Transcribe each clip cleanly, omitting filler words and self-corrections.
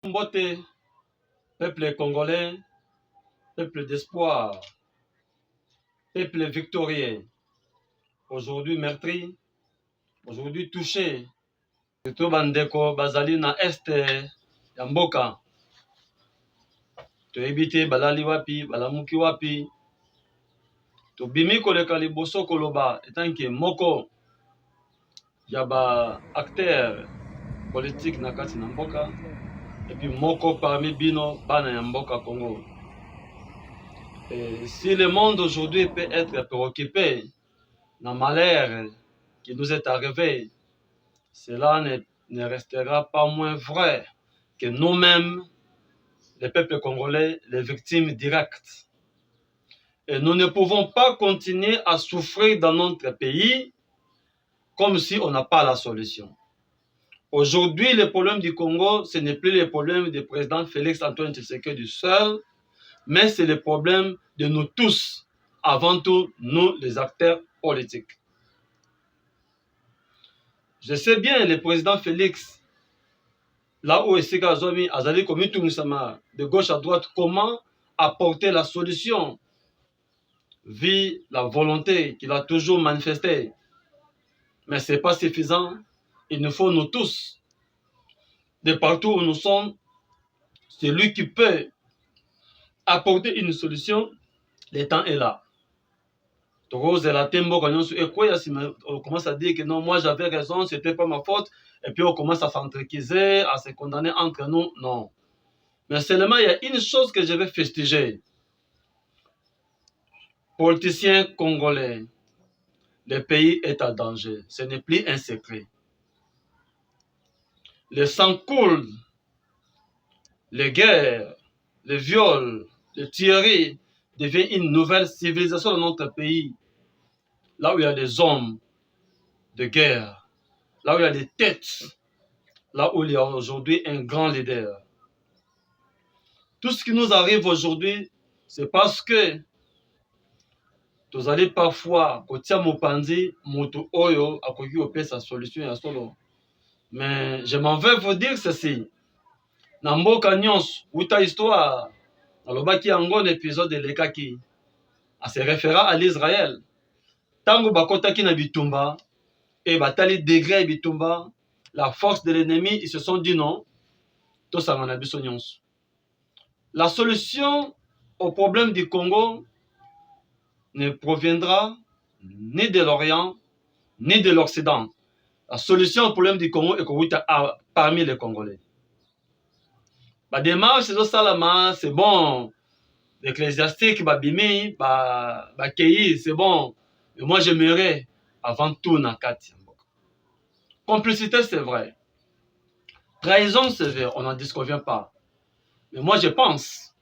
Mbote, peuple congolais, peuple d'espoir, peuple victorieux, aujourd'hui meurtri, aujourd'hui touché. Surtout bandeko bazali na este ya mboka. Toyebi te balali wapi, balamuki wapi. Tobimi koleka liboso koloba etanke moko ya ba acteur politique na kati na mboka. Et puis moko parmi bino bana ya mboka Congo. Et si le monde aujourd'hui peut être préoccupé dans le malheur qui nous est arrivé, cela ne restera pas moins vrai que nous-mêmes, les peuples congolais, les victimes directes. Et nous ne pouvons pas continuer à souffrir dans notre pays comme si on n'a pas la solution. Aujourd'hui, le problème du Congo, ce n'est plus le problème du président Félix Antoine Tshisekedi seul, mais c'est le problème de nous tous, avant tout, nous, les acteurs politiques. Je sais bien, le président Félix, là où Esika Azomi, Azali Komitu Moussama, de gauche à droite, comment apporter la solution, vu la volonté qu'il a toujours manifestée. Mais ce n'est pas suffisant. Il nous faut nous tous, de partout où nous sommes, celui qui peut apporter une solution, le temps est là. On commence à dire que non, moi j'avais raison, c'était pas ma faute, et puis on commence à s'entrequiser, à se condamner entre nous. Non. Mais seulement il y a une chose que je vais festiger. Politiciens congolais, le pays est en danger. Ce n'est plus un secret. Le sang coule, les guerres, les viols, les tueries deviennent une nouvelle civilisation dans notre pays. Là où il y a des hommes de guerre, là où il y a des têtes, là où il y a aujourd'hui un grand leader. Tout ce qui nous arrive aujourd'hui, c'est parce que vous allez parfois kotia mopandi moto oyo akoki opesa solution ya solo. Mais je m'en vais vous dire ceci. Na mboka nyonso uta histoire nalobaki yango na épisode elekaki à se référant à l'Israël. Tango bakotaki na bitumba et batali degré bitumba, la force de l'ennemi, ils se sont dit non. Tout ça na biso nyonso. La solution au problème du Congo ne proviendra ni de l'Orient, ni de l'Occident. La solution au problème du Congo est parmi les Congolais. La démarche, c'est bon. L'ecclésiastique, babimi, c'est bon. Mais moi, j'aimerais avant tout Nakati. Complicité, c'est vrai. Trahison, c'est vrai. On n'en disconvient pas. Mais moi, je pense,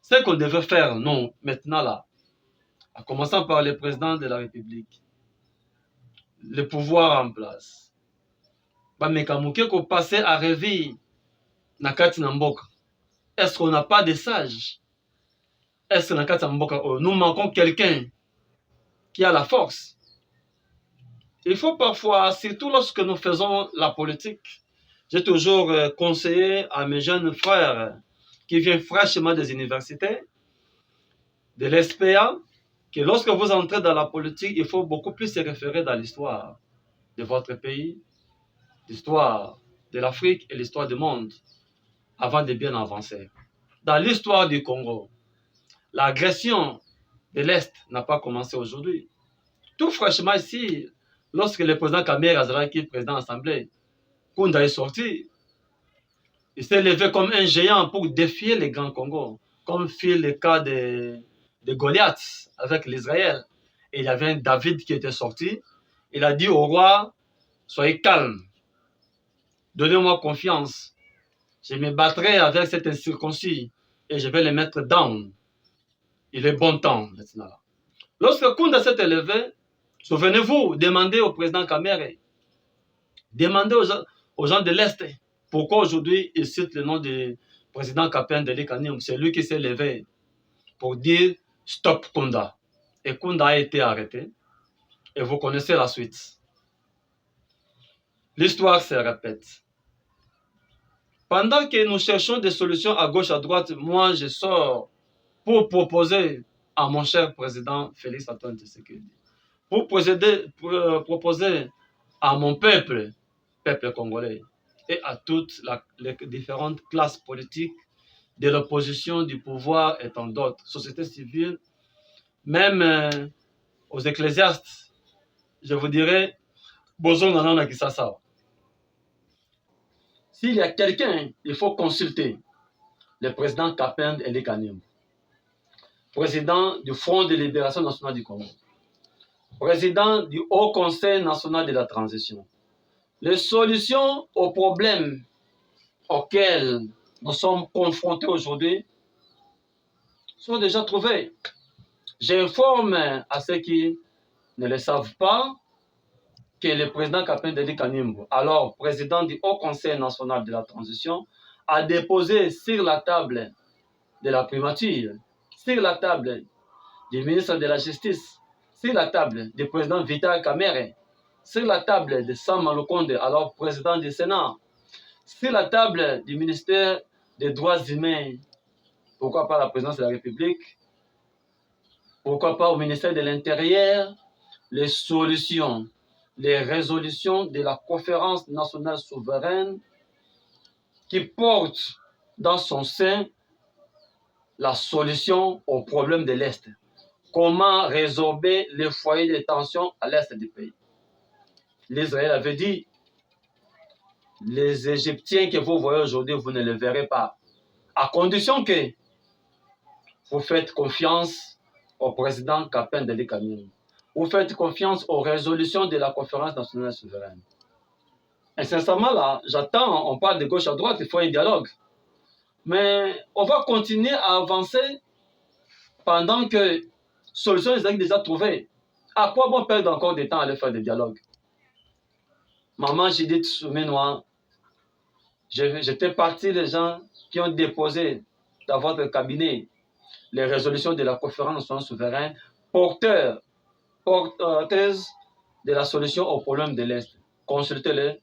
ce qu'on devait faire, non, maintenant là, en commençant par le président de la République, le pouvoir en place. Bamekamuke ko passer à réveil Nakati Namboka. Est-ce qu'on n'a pas de sages? Est-ce que Nakati Namboka, nous manquons quelqu'un qui a la force? Il faut parfois, surtout lorsque nous faisons la politique, j'ai toujours conseillé à mes jeunes frères qui viennent fraîchement des universités, de l'SPA, que lorsque vous entrez dans la politique, il faut beaucoup plus se référer dans l'histoire de votre pays, l'histoire de l'Afrique et l'histoire du monde, avant de bien avancer. Dans l'histoire du Congo, l'agression de l'Est n'a pas commencé aujourd'hui. Tout fraîchement ici, lorsque le président Kabila Azaraki, président de l'Assemblée, Kunda est sorti, il s'est levé comme un géant pour défier les grands Congo, comme fit le cas de Goliath avec l'Israël. Et il y avait un David qui était sorti. Il a dit au roi, soyez calme, donnez-moi confiance. Je me battrai avec cet incirconcis et je vais le mettre down. Il est bon temps maintenant. Lorsque Kunda s'est élevé, souvenez-vous, demandez au président Kamere, demandez aux gens de l'Est, pourquoi aujourd'hui il cite le nom du président Kapin Deli Kanium. C'est lui qui s'est levé pour dire stop Kunda. Et Kunda a été arrêté. Et vous connaissez la suite. L'histoire se répète. Pendant que nous cherchons des solutions à gauche, à droite, moi je sors pour proposer à mon cher président Félix Antoine Tshisekedi, pour proposer à mon peuple congolais, et à toutes les différentes classes politiques de l'opposition, du pouvoir et tant d'autres, société civile, même aux ecclésiastes, je vous dirais, Bozonganana Kisasa. S'il y a quelqu'un, il faut consulter le président Kapend Elikanim, président du Front de libération nationale du Congo, président du Haut Conseil national de la transition. Les solutions aux problèmes auxquels nous sommes confrontés aujourd'hui sont déjà trouvées. J'informe à ceux qui ne le savent pas que le président Kapend Kanimbo, alors président du Haut Conseil national de la transition, a déposé sur la table de la primature, sur la table du ministre de la Justice, sur la table du président Vital Kamerhe, sur la table de Sam Malukonde, alors président du Sénat, sur la table du ministère des Droits humains, pourquoi pas la présidence de la République, pourquoi pas au ministère de l'Intérieur, les solutions, les résolutions de la conférence nationale souveraine qui porte dans son sein la solution aux problèmes de l'Est. Comment résorber les foyers de tension à l'Est du pays. L'Israël avait dit, les Égyptiens que vous voyez aujourd'hui, vous ne les verrez pas, à condition que vous faites confiance au président Kapend Kanimbo. Vous faites confiance aux résolutions de la conférence nationale souveraine. Et sincèrement, là, j'attends, on parle de gauche à droite, il faut un dialogue. Mais on va continuer à avancer pendant que solution est déjà trouvée. À quoi bon perdre encore du temps à aller faire des dialogues? Maman Judith Soumenois, j'étais partie des gens qui ont déposé dans votre cabinet les résolutions de la conférence nationale souveraine porteuses de la solution au problème de l'Est. Consultez-les,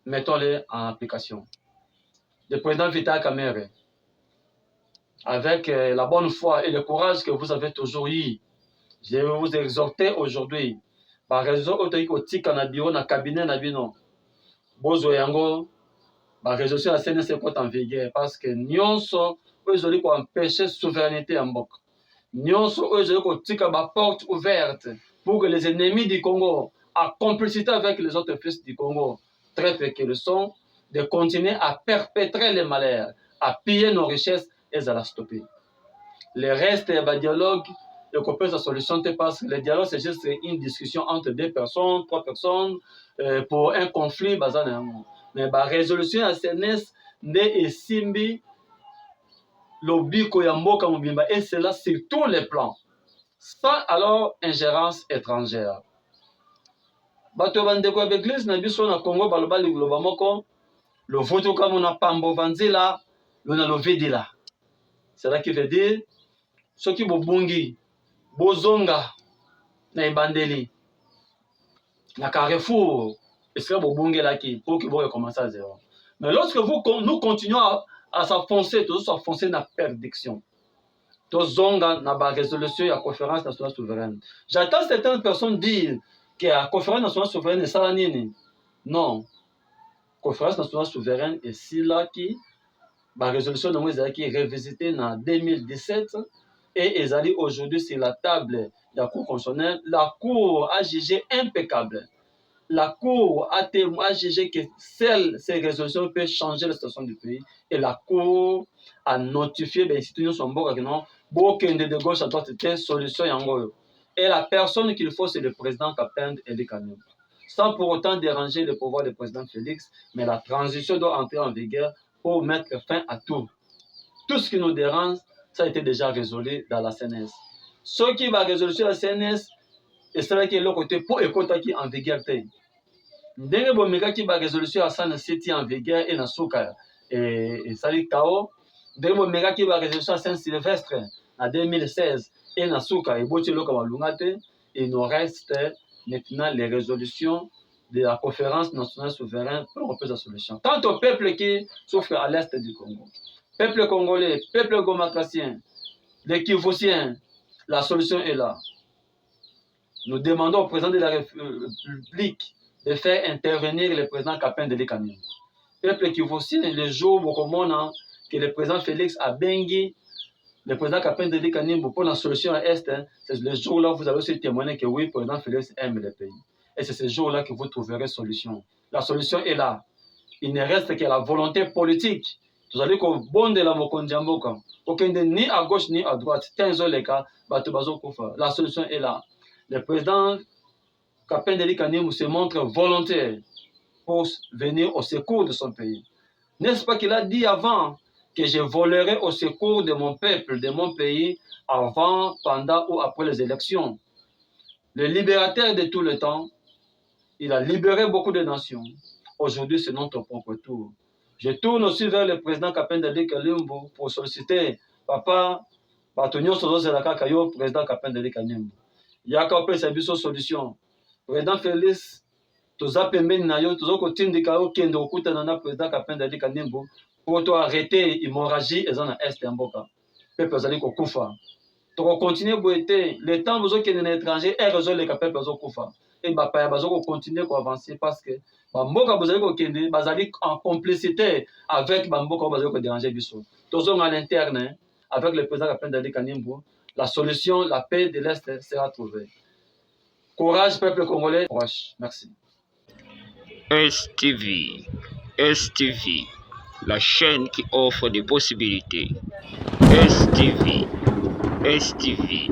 mettons-les en application. Le président Vital Kamerhe, avec la bonne foi et le courage que vous avez toujours eu, je vais vous exhorter aujourd'hui, par raison autotique na bureau na cabinet na bino, bozo yango, par résolution la CNS est en vigueur, parce que nyonso aujourd'hui pour empêcher souveraineté en bok. Nyonso aujourd'hui pour tika ba porte ouverte pour que les ennemis du Congo, en complicité avec les autres fils du Congo, traîtres qu'ils sont, de continuer à perpétrer les malheurs, à piller nos richesses et à la stopper. Le reste, le dialogue, le copain, sa solution, parce que le dialogue, c'est juste une discussion entre deux personnes, trois personnes, pour un conflit. Mais la résolution à CNS, et Simbi, l'obiko yamboka mobimba, et c'est là sur tous les plans. Sans alors ingérence étrangère. Bato bandeko ya l'église na biso na Congo baloba liloba moko, le voto comme on a pambo vanzila, le na lovedila. C'est là qui veut dire, ceux qui bobungi, bozonga, na ebandeli, na carrefour, et ce que bobungi là qui, pour qu'ils vont recommencer à zéro. Mais lorsque nous continuons à s'enfoncer, tous s'enfoncer dans la perdiction. Tozonga na ba résolution de la conférence nationale souveraine. J'entends certaines personnes dire que la conférence nationale souveraine est ça nini. Non. Conférence nationale souveraine est si là qui la résolution de Moïse qui est revisitée en 2017 et est allée aujourd'hui sur la table de la Cour constitutionnelle. La Cour a jugé impeccable. La Cour a jugé que ces résolutions peuvent changer la situation du pays. Et la Cour a notifié les institutions sont bon que non, aucune de gauche à droite était solution yango. Et la personne qu'il faut, c'est le président Kapend Kanimbo. Sans pour autant déranger le pouvoir du président Félix, mais la transition doit entrer en vigueur pour mettre fin à tout. Tout ce qui nous dérange, ça a été déjà résolu dans la CNS. Ce qui va résolution de la CNS, et c'est là qui est le côté pour écouter qui en vigueur. Ndenge bomeka qui va résolution à San City en vigueur et na Souka et Sali Kao. Ndenge bomeka qui va résolution à Saint-Sylvestre en 2016 et na Souka et Boti Loka Walungate. Il nous reste maintenant les résolutions de la conférence nationale souveraine pour trouver la solution. Quant au peuple qui souffre à l'est du Congo, peuple congolais, peuple gomakracien, les Kivusiens, la solution est là. Nous demandons au président de la République de faire intervenir le président Capin de Kanimba. Peuple Kivusien, le jour où que le président Félix a bengi le président Capin de Kanimba pour la solution à Est, c'est le jour-là où vous allez aussi témoigner que oui, le président Félix aime le pays. Et c'est ce jour-là que vous trouverez solution. La solution est là. Il ne reste que la volonté politique. Vous allez que bon de la Mokondjamboka. Aucun ni à gauche ni à droite. La solution est là. Le président Capin de Kanimba se montre volontaire pour venir au secours de son pays. N'est-ce pas qu'il a dit avant que je volerai au secours de mon peuple, de mon pays, avant, pendant ou après les élections. Le libérateur de tout le temps, il a libéré beaucoup de nations. Aujourd'hui, c'est notre propre tour. Je tourne aussi vers le président Capin de Kanimba pour solliciter Papa Batonio Sozozelaka Kayo, président Capin de Kanimba. Il y a qu'à faire une solution. Président Félix, toza pembeni na yo tozokotindika okende okutana na président Capin de Kanimba pour arrêter l'hémorragie eza na est ya mboka peuple azali kokufa tokokontinue boye te le temps bozokende na étranger ere ezoleka peuple azokufa e bapaya bazokokontinue koavancer parce que bamboka bozali kokende bazali en complicité avec bamboka oyo bazali kodéranger biso tozonga à l'interne avec le président Capin de Kanimba la solution, la paix de l'Est sera trouvée. Courage peuple congolais, courage, merci. STV, STV, la chaîne qui offre des possibilités. STV, STV.